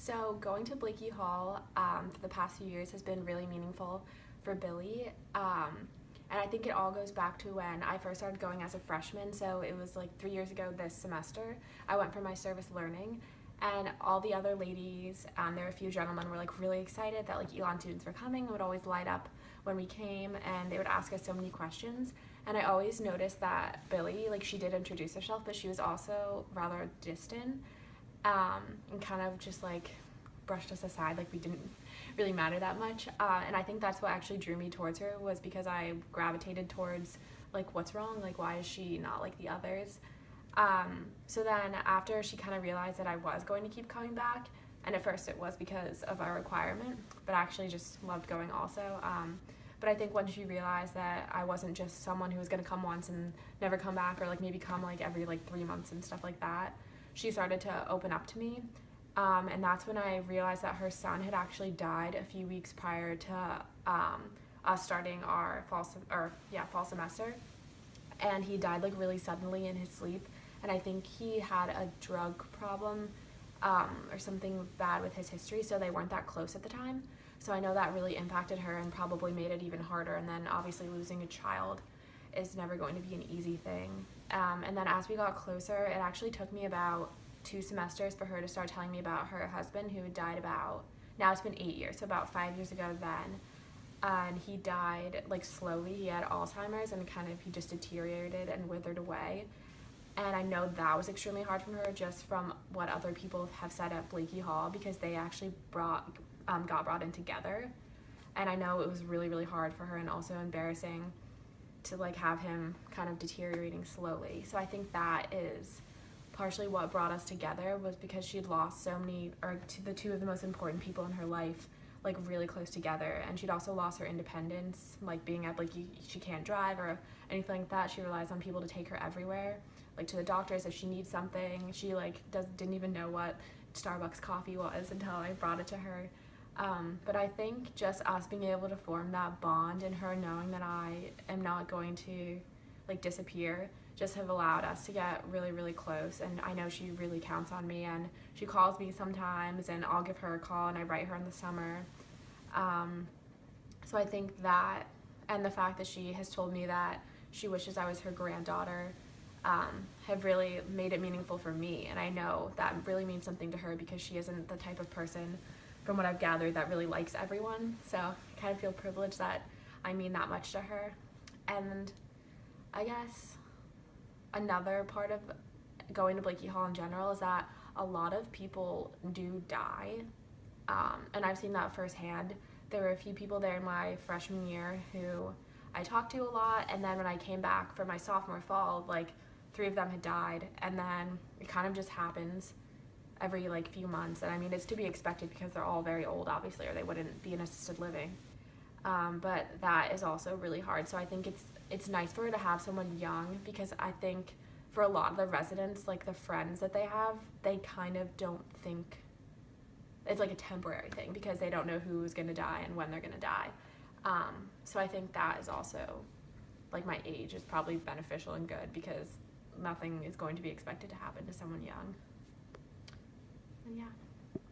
So going to Blakey Hall for the past few years has been really meaningful for Billy. And I think it all goes back to when I first started going as a freshman. So it was like 3 years ago this semester. I went for my service learning, and all the other ladies, there were a few gentlemen, were like really excited that like Elon students were coming. It would always light up when we came, and they would ask us so many questions. And I always noticed that Billy, like, she did introduce herself, but she was also rather distant, and kind of just like brushed us aside, like we didn't really matter that much. And I think that's what actually drew me towards her, was because I gravitated towards like what's wrong, like why is she not like the others. So then after she kind of realized that I was going to keep coming back, and at first it was because of our requirement, but I actually just loved going also. But I think once she realized that I wasn't just someone who was going to come once and never come back, or like maybe come like every like 3 months and stuff like that, she started to open up to me. And that's when I realized that her son had actually died a few weeks prior to us starting our fall semester. And he died like really suddenly in his sleep. And I think he had a drug problem, or something bad with his history, so they weren't that close at the time. So I know that really impacted her and probably made it even harder. And then obviously losing a child is never going to be an easy thing. And then as we got closer, it actually took me about 2 semesters for her to start telling me about her husband, who died about, now it's been 8 years, so about 5 years ago then. And he died like slowly. He had Alzheimer's, and kind of he just deteriorated and withered away. And I know that was extremely hard for her, just from what other people have said at Blakey Hall, because they actually got brought in together. And I know it was really, really hard for her, and also embarrassing to like have him kind of deteriorating slowly. So I think that is partially what brought us together, was because she'd lost so many, or the two of the most important people in her life, like really close together. And she'd also lost her independence, like being at like she can't drive or anything like that. She relies on people to take her everywhere, like to the doctors if she needs something. She like didn't even know what Starbucks coffee was until I brought it to her. But I think just us being able to form that bond, and her knowing that I am not going to like disappear, just have allowed us to get really, really close. And I know she really counts on me, and she calls me sometimes, and I'll give her a call, and I write her in the summer. So I think that, and the fact that she has told me that she wishes I was her granddaughter, have really made it meaningful for me. And I know that really means something to her, because she isn't the type of person, from what I've gathered, that really likes everyone. So I kind of feel privileged that I mean that much to her. And I guess another part of going to Blakey Hall in general is that a lot of people do die, and I've seen that firsthand. There were a few people there in my freshman year who I talked to a lot, and then when I came back for my sophomore fall, like 3 of them had died. And then it kind of just happens every like few months. And I mean, it's to be expected, because they're all very old, obviously, or they wouldn't be in assisted living. But that is also really hard. So I think it's nice for her to have someone young, because I think for a lot of the residents, like the friends that they have, they kind of don't think it's like a temporary thing, because they don't know who's going to die and when they're going to die. So I think that is also, like, my age is probably beneficial and good, because nothing is going to be expected to happen to someone young. And yeah.